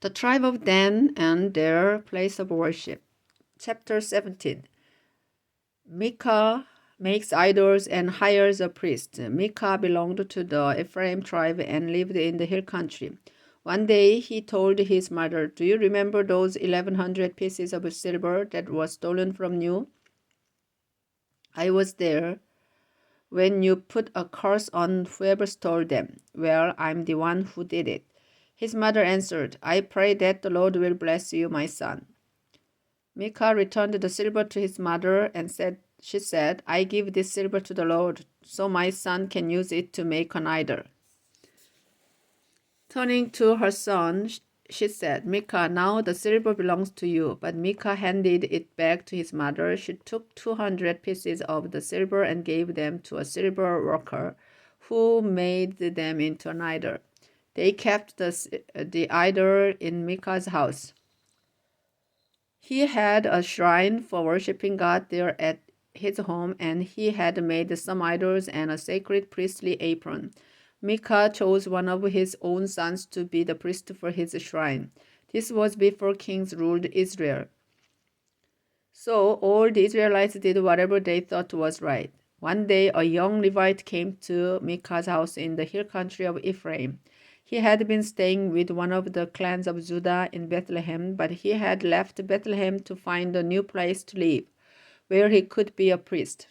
The tribe of Dan and their place of worship. Chapter 17. Micah makes idols and hires a priest. Micah belonged to the Ephraim tribe and lived in the hill country. One day he told his mother, "Do you remember those 1,100 pieces of silver that were stolen from you? I was there when you put a curse on whoever stole them. Well, I'm the one who did it." His mother answered, "I pray that the Lord will bless you, my son." Micah returned the silver to his mother and she said, "I give this silver to the Lord, so my son can use it to make an idol." Turning to her son, she said, "Micah, now the silver belongs to you." But Micah handed it back to his mother. She took 200 pieces of the silver and gave them to a silver worker, who made them into an idol. They kept the idol in Micah's house. He had a shrine for worshiping God there at his home, and he had made some idols and a sacred priestly apron. Micah chose one of his own sons to be the priest for his shrine. This was before kings ruled Israel. So all the Israelites did whatever they thought was right. One day a young Levite came to Micah's house in the hill country of Ephraim. He had been staying with one of the clans of Judah in Bethlehem, but he had left Bethlehem to find a new place to live, where he could be a priest.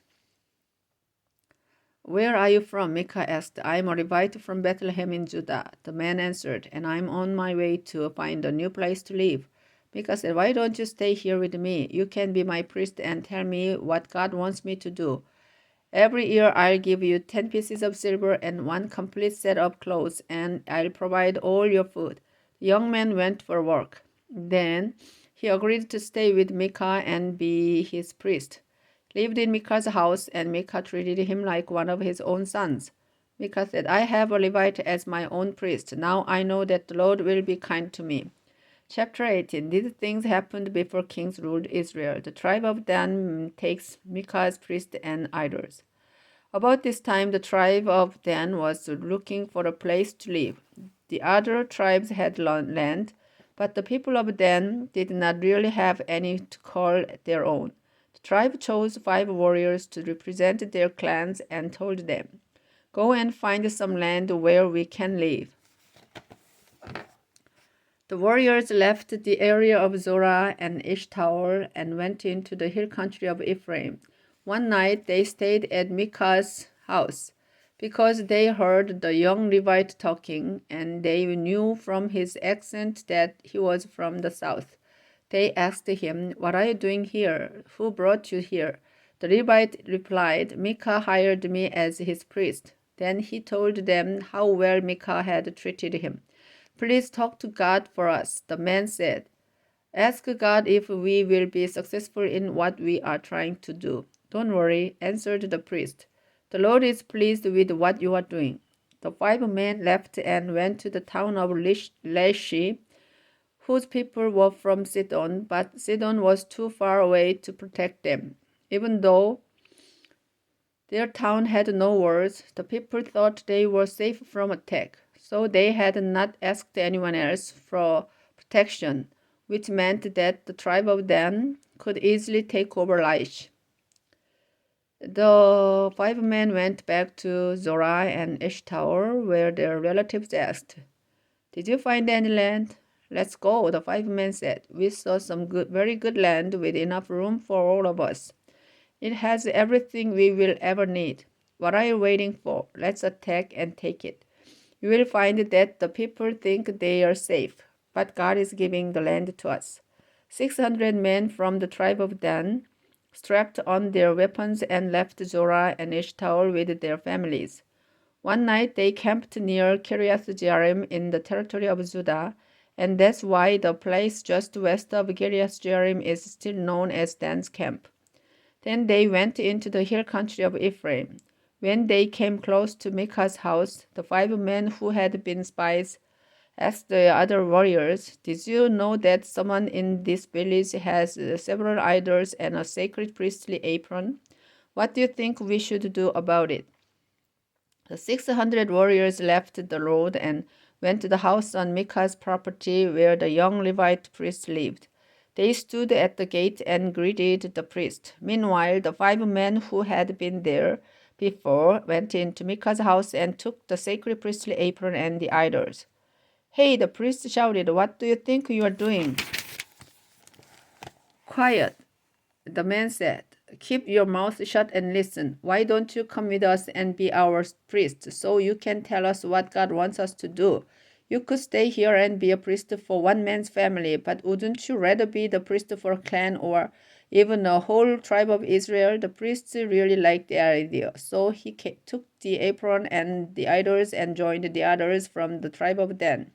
"Where are you from?" Micah asked. "I am a Levite from Bethlehem in Judah," the man answered, "and I am on my way to find a new place to live." Micah said, "Why don't you stay here with me? You can be my priest and tell me what God wants me to do. Every year I'll give you 10 pieces of silver and one complete set of clothes, and I'll provide all your food." The young man went for work. Then he agreed to stay with Micah and be his priest. He lived in Micah's house, and Micah treated him like one of his own sons. Micah said, "I have a Levite as my own priest. Now I know that the Lord will be kind to me." Chapter 18. These things happened before kings ruled Israel. The tribe of Dan takes Micah's priest and idols. About this time, the tribe of Dan was looking for a place to live. The other tribes had land, but the people of Dan did not really have any to call their own. The tribe chose 5 warriors to represent their clans and told them, "Go and find some land where we can live." The warriors left the area of Zorah and Eshtaol and went into the hill country of Ephraim. One night they stayed at Micah's house, because they heard the young Levite talking, and they knew from his accent that he was from the south. They asked him, "What are you doing here? Who brought you here?" The Levite replied, "Micah hired me as his priest." Then he told them how well Micah had treated him. "Please talk to God for us," the man said. "Ask God if we will be successful in what we are trying to do." "Don't worry," answered the priest. "The Lord is pleased with what you are doing." The 5 men left and went to the town of Lashi, whose people were from Sidon, but Sidon was too far away to protect them. Even though their town had no walls, the people thought they were safe from attack, so they had not asked anyone else for protection, which meant that the tribe of Dan could easily take over Laish. The 5 men went back to Zorah and Eshtaol, where their relatives asked, "Did you find any land?" "Let's go," the 5 men said. "We saw some very good land with enough room for all of us. It has everything we will ever need. What are you waiting for? Let's attack and take it." You will find that the people think they are safe, but God is giving the land to us. 600 men from the tribe of Dan strapped on their weapons and left Zorah and Eshtaol with their families. One night they camped near Kiriath Jearim in the territory of Judah, and that's why the place just west of Kiriath Jearim is still known as Dan's camp. Then they went into the hill country of Ephraim. When they came close to Micah's house, the 5 men who had been spies asked the other warriors, "Did you know that someone in this village has several idols and a sacred priestly apron? What do you think we should do about it?" The 600 warriors left the road and went to the house on Micah's property where the young Levite priest lived. They stood at the gate and greeted the priest. Meanwhile, the 5 men who had been there before went into Micah's house and took the sacred priestly apron and the idols. "Hey," the priest shouted, "what do you think you are doing?" "Quiet," the man said. "Keep your mouth shut and listen. Why don't you come with us and be our priest so you can tell us what God wants us to do? You could stay here and be a priest for one man's family, but wouldn't you rather be the priest for a clan or even a whole tribe of Israel?" The priest really liked the idea, so he took the apron and the idols and joined the others from the tribe of Dan.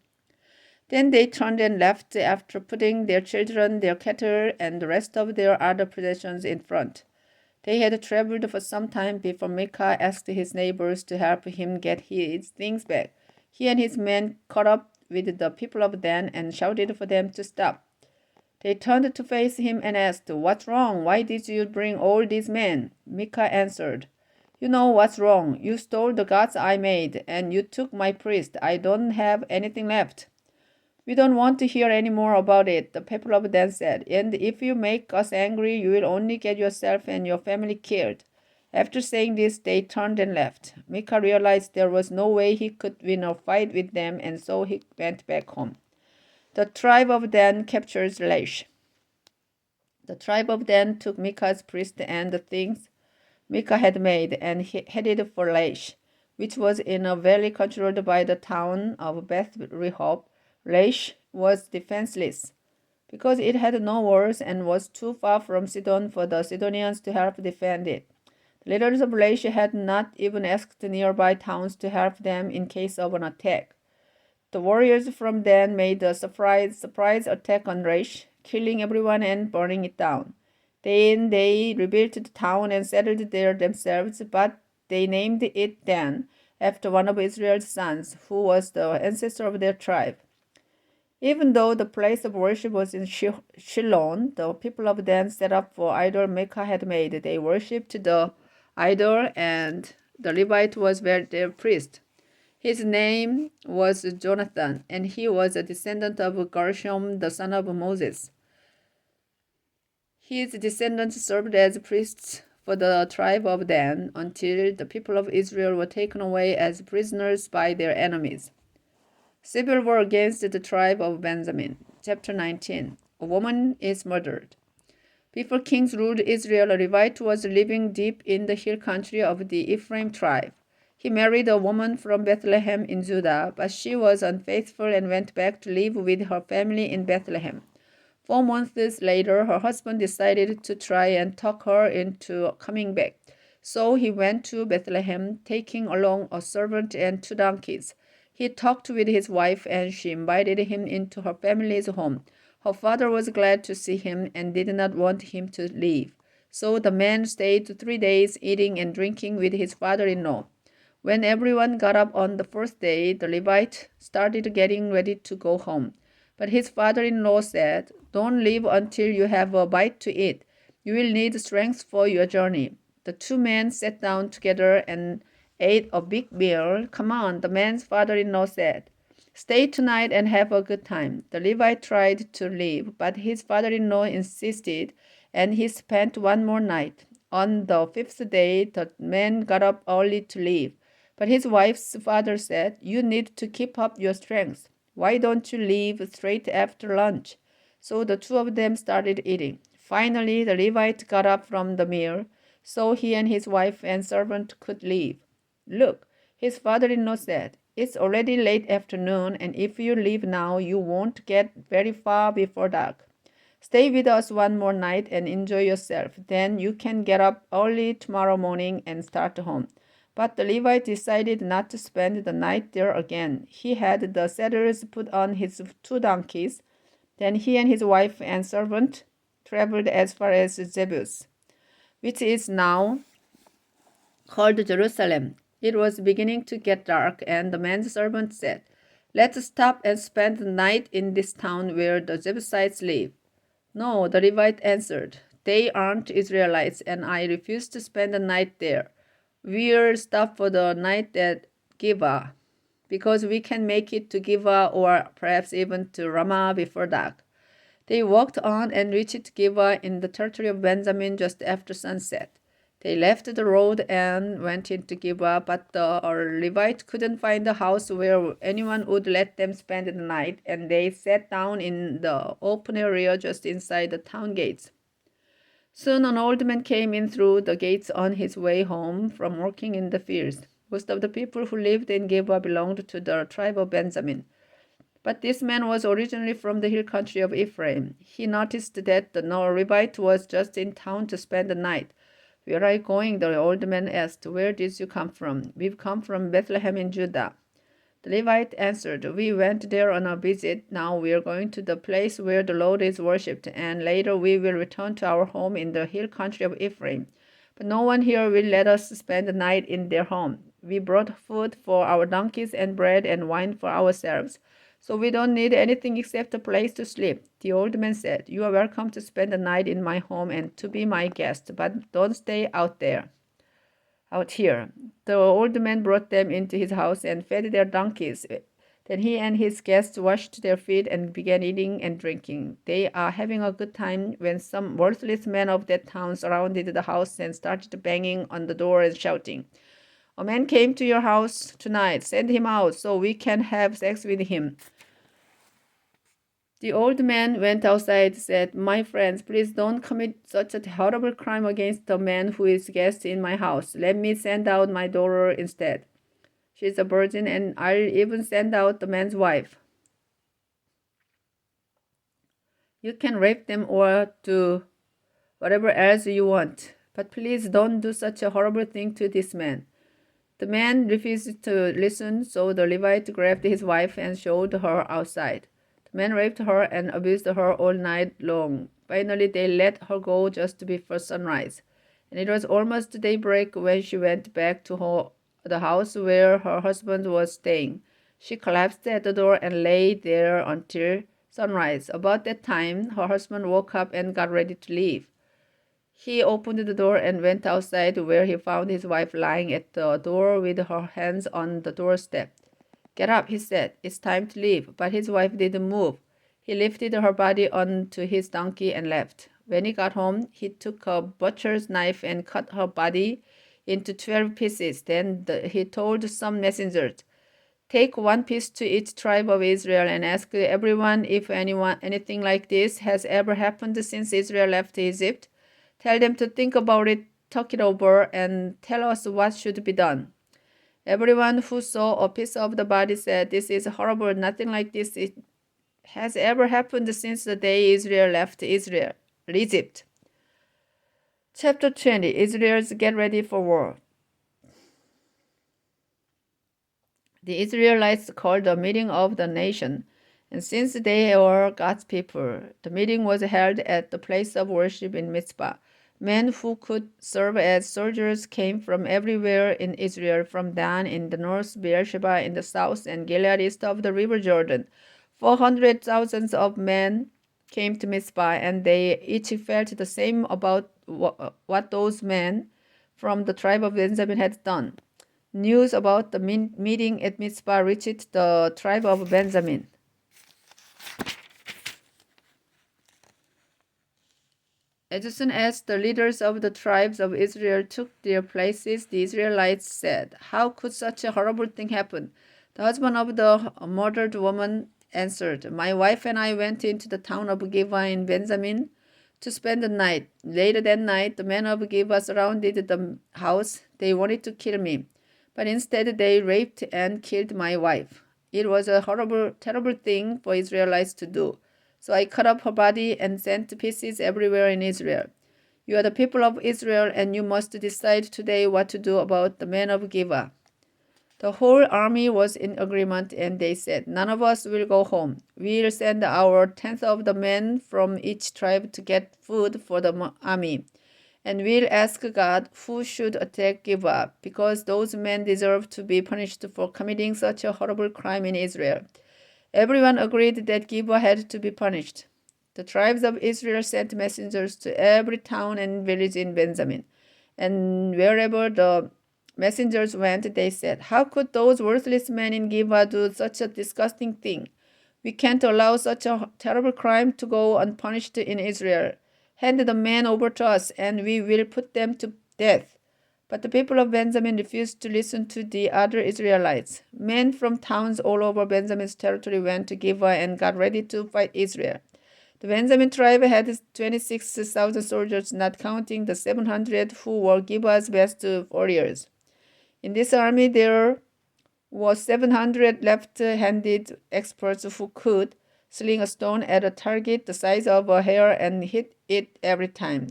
Then they turned and left after putting their children, their cattle, and the rest of their other possessions in front. They had traveled for some time before Micah asked his neighbors to help him get his things back. He and his men caught up with the people of Dan and shouted for them to stop. They turned to face him and asked, "What's wrong? Why did you bring all these men?" Micah answered, "You know what's wrong. You stole the gods I made, and you took my priest. I don't have anything left." "We don't want to hear any more about it," the people of Dan said, "and if you make us angry, you will only get yourself and your family killed." After saying this, they turned and left. Micah realized there was no way he could win a fight with them, and so he went back home. The tribe of Dan captures Laish. The tribe of Dan took Micah's priest and the things Micah had made and headed for Laish, which was in a valley controlled by the town of Beth Rehob. Laish was defenseless because it had no walls and was too far from Sidon for the Sidonians to help defend it. The leaders of Laish had not even asked nearby towns to help them in case of an attack. The warriors from Dan made a surprise attack on Laish, killing everyone and burning it down. Then they rebuilt the town and settled there themselves, but they named it Dan, after one of Israel's sons, who was the ancestor of their tribe. Even though the place of worship was in Shiloh, the people of Dan set up for idol Micah had made. They worshipped the idol, and the Levite was their priest. His name was Jonathan, and he was a descendant of Gershom, the son of Moses. His descendants served as priests for the tribe of Dan until the people of Israel were taken away as prisoners by their enemies. Civil war against the tribe of Benjamin. Chapter 19. A woman is murdered. Before kings ruled Israel, a Levite was living deep in the hill country of the Ephraim tribe. He married a woman from Bethlehem in Judah, but she was unfaithful and went back to live with her family in Bethlehem. 4 months later, her husband decided to try and talk her into coming back. So he went to Bethlehem, taking along a servant and 2 donkeys. He talked with his wife, and she invited him into her family's home. Her father was glad to see him and did not want him to leave. So the man stayed 3 days, eating and drinking with his father-in-law. When everyone got up on the 4th day, the Levite started getting ready to go home. But his father-in-law said, "Don't leave until you have a bite to eat. You will need strength for your journey." The 2 men sat down together and ate a big meal. "Come on," the man's father-in-law said. "Stay tonight and have a good time." The Levite tried to leave, but his father-in-law insisted, and he spent one more night. On the 5th day, the man got up early to leave. But his wife's father said, "You need to keep up your strength. Why don't you leave straight after lunch?" So the 2 of them started eating. Finally, the Levite got up from the meal, so he and his wife and servant could leave. "Look," his father-in-law said, "it's already late afternoon, and if you leave now, you won't get very far before dark. Stay with us one more night and enjoy yourself. Then you can get up early tomorrow morning and start home." But the Levite decided not to spend the night there again. He had the saddles put on his 2 donkeys. Then he and his wife and servant traveled as far as Jebus, which is now called Jerusalem. It was beginning to get dark, and the man's servant said, "Let's stop and spend the night in this town where the Jebusites live." "No," the Levite answered. "They aren't Israelites, and I refuse to spend the night there. We'll stop for the night at Gibeah, because we can make it to Gibeah or perhaps even to Ramah before dark. They walked on and reached Gibeah in the territory of Benjamin just after sunset. They left the road and went into Gibeah, but the Levite couldn't find a house where anyone would let them spend the night, and they sat down in the open area just inside the town gates. Soon an old man came in through the gates on his way home from working in the fields. Most of the people who lived in Gibeah belonged to the tribe of Benjamin. But this man was originally from the hill country of Ephraim. He noticed that the Levite was just in town to spend the night. "Where are you going?" the old man asked. "Where did you come from?" "We've come from Bethlehem in Judah." The Levite answered, "We went there on a visit. Now we are going to the place where the Lord is worshipped, and later we will return to our home in the hill country of Ephraim. But no one here will let us spend the night in their home. We brought food for our donkeys and bread and wine for ourselves. So we don't need anything except a place to sleep." The old man said, "You are welcome to spend the night in my home and to be my guest, but don't stay out here." The old man brought them into his house and fed their donkeys. Then he and his guests washed their feet and began eating and drinking. They are having a good time when some worthless men of that town surrounded the house and started banging on the door and shouting, "A man came to your house tonight. Send him out so we can have sex with him." The old man went outside, said, "My friends, please don't commit such a horrible crime against the man who is guest in my house. Let me send out my daughter instead. She's a virgin, and I'll even send out the man's wife. You can rape them or do whatever else you want, but please don't do such a horrible thing to this man." The man refused to listen, so the Levite grabbed his wife and showed her outside. The man raped her and abused her all night long. Finally, they let her go just before sunrise, and it was almost daybreak when she went back to the house where her husband was staying. She collapsed at the door and lay there until sunrise. About that time, her husband woke up and got ready to leave. He opened the door and went outside, where he found his wife lying at the door with her hands on the doorstep. "Get up," he said. "It's time to leave." But his wife didn't move. He lifted her body onto his donkey and left. When he got home, he took a butcher's knife and cut her body into 12 pieces. Then he told some messengers, "Take one piece to each tribe of Israel and ask everyone if anything like this has ever happened since Israel left Egypt. Tell them to think about it, talk it over, and tell us what should be done." Everyone who saw a piece of the body said, "This is horrible. Nothing like this has ever happened since the day Israel left Egypt." Chapter 20. Israel's Get Ready for War. The Israelites called a meeting of the nation, and since they were God's people, the meeting was held at the place of worship in Mizpah. Men who could serve as soldiers came from everywhere in Israel, from Dan in the north, Beersheba in the south, and Gilead east of the river Jordan. 400,000 of men came to Mizpah, and they each felt the same about what those men from the tribe of Benjamin had done. News about the meeting at Mizpah reached the tribe of Benjamin. As soon as the leaders of the tribes of Israel took their places, the Israelites said, "How could such a horrible thing happen?" The husband of the murdered woman answered, "My wife and I went into the town of Gibeah in Benjamin to spend the night. Later that night, the men of Gibeah surrounded the house. They wanted to kill me, but instead they raped and killed my wife. It was a horrible, terrible thing for Israelites to do. So I cut up her body and sent pieces everywhere in Israel. You are the people of Israel, and you must decide today what to do about the men of Gibeah." The whole army was in agreement, and they said, "None of us will go home. We'll send our tenth of the men from each tribe to get food for the army. And we'll ask God who should attack Gibeah, because those men deserve to be punished for committing such a horrible crime in Israel." Everyone agreed that Gibeah had to be punished. The tribes of Israel sent messengers to every town and village in Benjamin, and wherever the messengers went, they said, "How could those worthless men in Gibeah do such a disgusting thing? We can't allow such a terrible crime to go unpunished in Israel. Hand the men over to us, and we will put them to death." But the people of Benjamin refused to listen to the other Israelites. Men from towns all over Benjamin's territory went to Gibeah and got ready to fight Israel. The Benjamin tribe had 26,000 soldiers, not counting the 700 who were Gibeah's best warriors. In this army, there were 700 left-handed experts who could sling a stone at a target the size of a hair and hit it every time.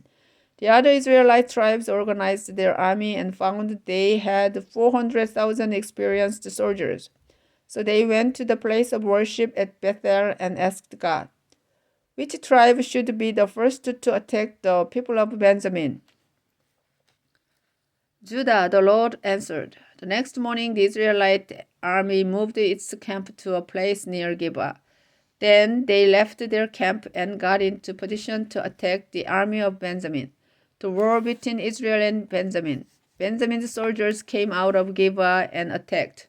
The other Israelite tribes organized their army and found they had 400,000 experienced soldiers. So they went to the place of worship at Bethel and asked God, "Which tribe should be the first to attack the people of Benjamin?" "Judah," the Lord answered. The next morning, the Israelite army moved its camp to a place near Gibeah. Then they left their camp and got into position to attack the army of Benjamin. The war between Israel and Benjamin. Benjamin's soldiers came out of Gibeah and attacked.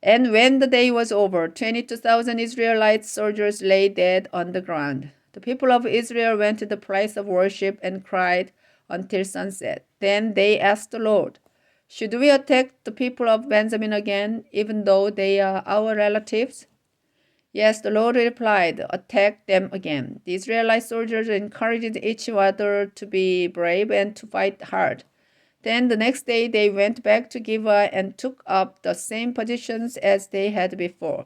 And when the day was over, 22,000 Israelite soldiers lay dead on the ground. The people of Israel went to the place of worship and cried until sunset. Then they asked the Lord, "Should we attack the people of Benjamin again, even though they are our relatives?" "Yes," the Lord replied, "attack them again." The Israelite soldiers encouraged each other to be brave and to fight hard. Then the next day they went back to Gibeah and took up the same positions as they had before.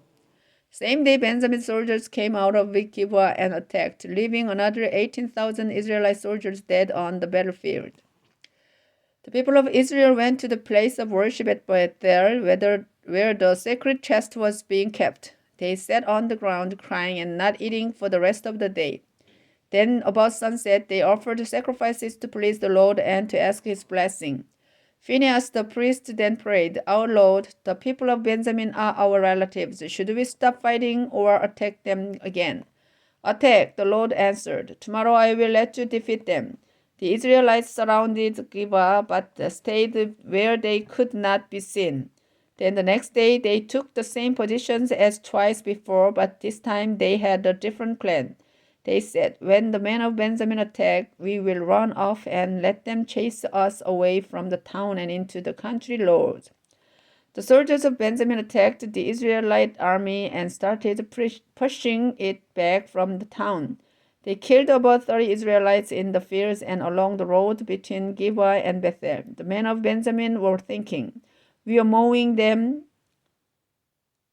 Same day Benjamin soldiers came out of Gibeah and attacked, leaving another 18,000 Israelite soldiers dead on the battlefield. The people of Israel went to the place of worship at Bethel, where the sacred chest was being kept. They sat on the ground crying and not eating for the rest of the day. Then about sunset they offered sacrifices to please the Lord and to ask his blessing. Phinehas the priest then prayed, "Our Lord, the people of Benjamin are our relatives. Should we stop fighting or attack them again?" "Attack," the Lord answered. "Tomorrow I will let you defeat them." The Israelites surrounded Gibeah, but stayed where they could not be seen. Then the next day they took the same positions as twice before, but this time they had a different plan. They said, "When the men of Benjamin attack, we will run off and let them chase us away from the town and into the country roads." The soldiers of Benjamin attacked the Israelite army and started pushing it back from the town. They killed about 30 Israelites in the fields and along the road between Gibeah and Bethel. The men of Benjamin were thinking, "We are mowing them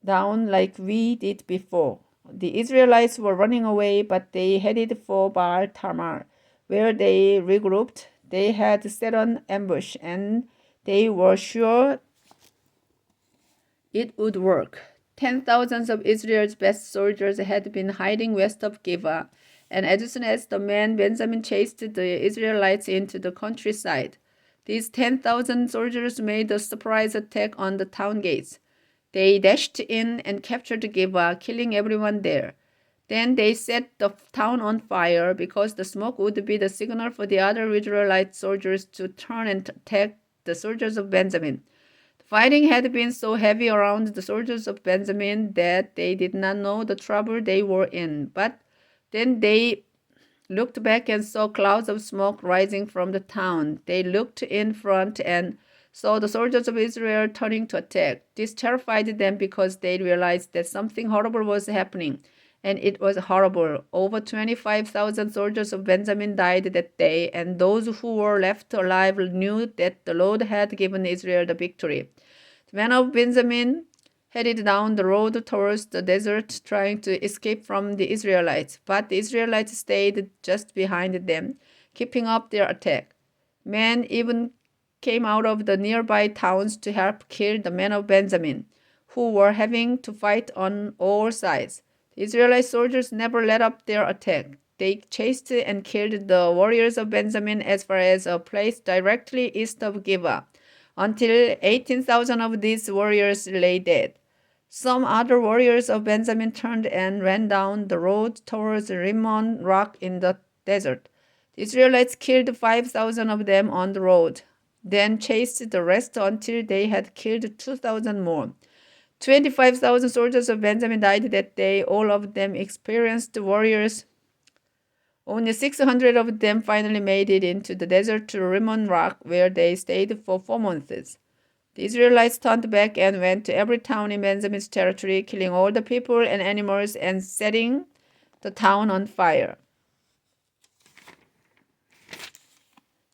down like we did before." The Israelites were running away, but they headed for Baal Tamar, where they regrouped. They had set an ambush, and they were sure it would work. 10,000 of Israel's best soldiers had been hiding west of Gibeah, and as soon as the men Benjamin chased the Israelites into the countryside, these 10,000 soldiers made a surprise attack on the town gates. They dashed in and captured Gibeah, killing everyone there. Then they set the town on fire because the smoke would be the signal for the other Israelite soldiers to turn and attack the soldiers of Benjamin. The fighting had been so heavy around the soldiers of Benjamin that they did not know the trouble they were in. But then they looked back and saw clouds of smoke rising from the town. They looked in front and saw the soldiers of Israel turning to attack. This terrified them because they realized that something horrible was happening. And it was horrible. Over 25,000 soldiers of Benjamin died that day, and those who were left alive knew that the Lord had given Israel the victory. The men of Benjamin headed down the road towards the desert, trying to escape from the Israelites, but the Israelites stayed just behind them, keeping up their attack. Men even came out of the nearby towns to help kill the men of Benjamin, who were having to fight on all sides. The Israelite soldiers never let up their attack. They chased and killed the warriors of Benjamin as far as a place directly east of Gibeah, until 18,000 of these warriors lay dead. Some other warriors of Benjamin turned and ran down the road towards Rimmon Rock in the desert. The Israelites killed 5,000 of them on the road. then chased the rest until they had killed 2,000 more. 25,000 soldiers of Benjamin died that day, all of them experienced warriors. Only 600 of them finally made it into the desert to Rimmon Rock, where they stayed for 4 months. The Israelites turned back and went to every town in Benjamin's territory, killing all the people and animals and setting the town on fire.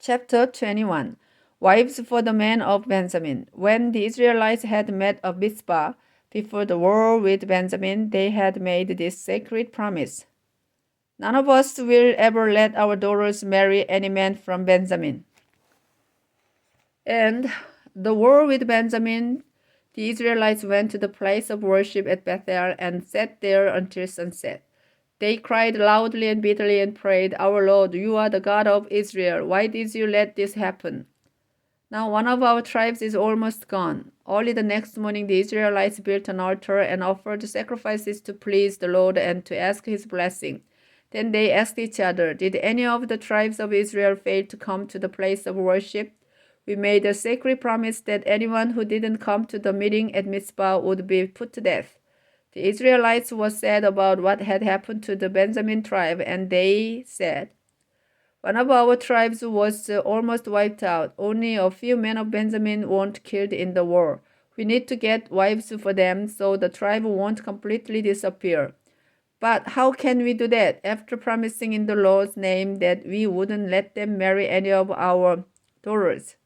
Chapter 21. Wives for the men of Benjamin. When the Israelites had met at Mizpah before the war with Benjamin, they had made this sacred promise. None of us will ever let our daughters marry any man from Benjamin. And the war with Benjamin, the Israelites went to the place of worship at Bethel and sat there until sunset. They cried loudly and bitterly and prayed, "Our Lord, you are the God of Israel. Why did you let this happen? Now one of our tribes is almost gone." Early the next morning, the Israelites built an altar and offered sacrifices to please the Lord and to ask his blessing. Then they asked each other, "Did any of the tribes of Israel fail to come to the place of worship? We made a sacred promise that anyone who didn't come to the meeting at Mizpah would be put to death." The Israelites were sad about what had happened to the Benjamin tribe, and they said, "One of our tribes was almost wiped out. Only a few men of Benjamin weren't killed in the war. We need to get wives for them so the tribe won't completely disappear." "But how can we do that?" After promising in the Lord's name that we wouldn't let them marry any of our daughters.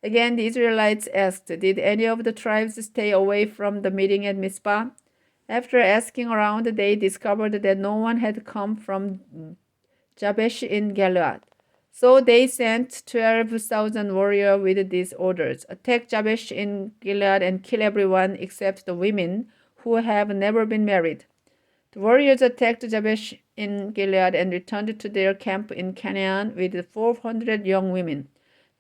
Again, the Israelites asked, "Did any of the tribes stay away from the meeting at Mizpah?" After asking around, they discovered that no one had come from Jabesh in Gilead. So they sent 12,000 warriors with these orders: "Attack Jabesh in Gilead and kill everyone except the women who have never been married." The warriors attacked Jabesh in Gilead and returned to their camp in Canaan with 400 young women.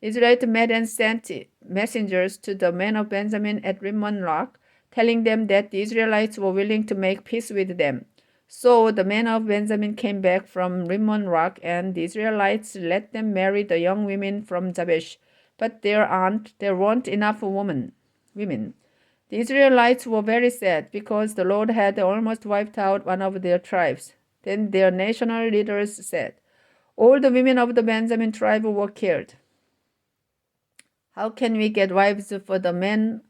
Israel met and sent messengers to the men of Benjamin at Rimmon Rock, telling them that the Israelites were willing to make peace with them. So the men of Benjamin came back from Rimmon Rock, and the Israelites let them marry the young women from Jabesh. But there weren't enough women. The Israelites were very sad because the Lord had almost wiped out one of their tribes. Then their national leaders said, "All the women of the Benjamin tribe were killed. How can we get wives for the men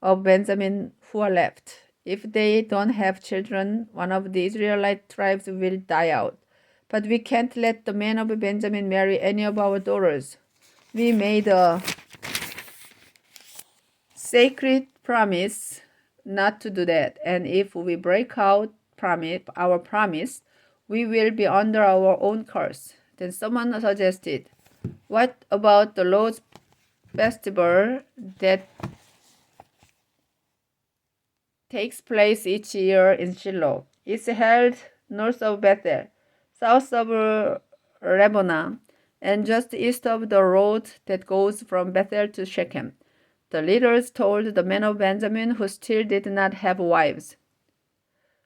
of Benjamin who are left? If they don't have children, one of the Israelite tribes will die out. But we can't let the men of Benjamin marry any of our daughters." We made a sacred promise not to do that, and if we break out our promise, we will be under our own curse. Then someone suggested, "What about the Lord's festival that takes place each year in Shiloh? It's held north of Bethel, south of Rabbonah, and just east of the road that goes from Bethel to Shechem." The leaders told the men of Benjamin who still did not have wives,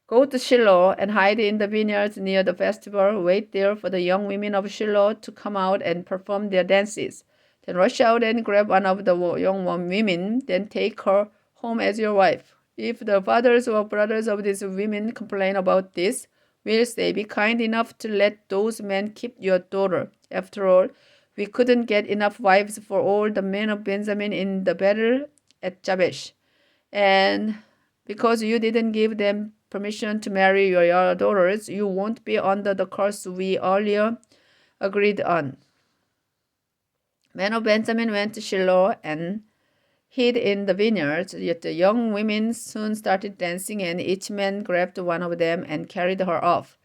"Go to Shiloh and hide in the vineyards near the festival. Wait there for the young women of Shiloh to come out and perform their dances. Then rush out and grab one of the young women, then take her home as your wife. If the fathers or brothers of these women complain about this, we'll say, 'Be kind enough to let those men keep your daughter. After all, we couldn't get enough wives for all the men of Benjamin in the battle at Jabesh. And because you didn't give them permission to marry your daughters, you won't be under the curse we earlier agreed on.'" Men of Benjamin went to Shiloh and hid in the vineyards. Yet the young women soon started dancing, and each man grabbed one of them and carried her off.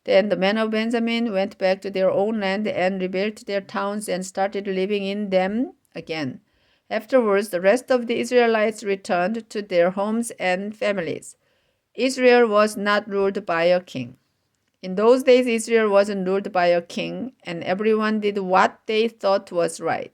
Then the men of Benjamin went back to their own land and rebuilt their towns and started living in them again. Afterwards, the rest of the Israelites returned to their homes and families. Israel was not ruled by a king. In those days, Israel wasn't ruled by a king, and everyone did what they thought was right.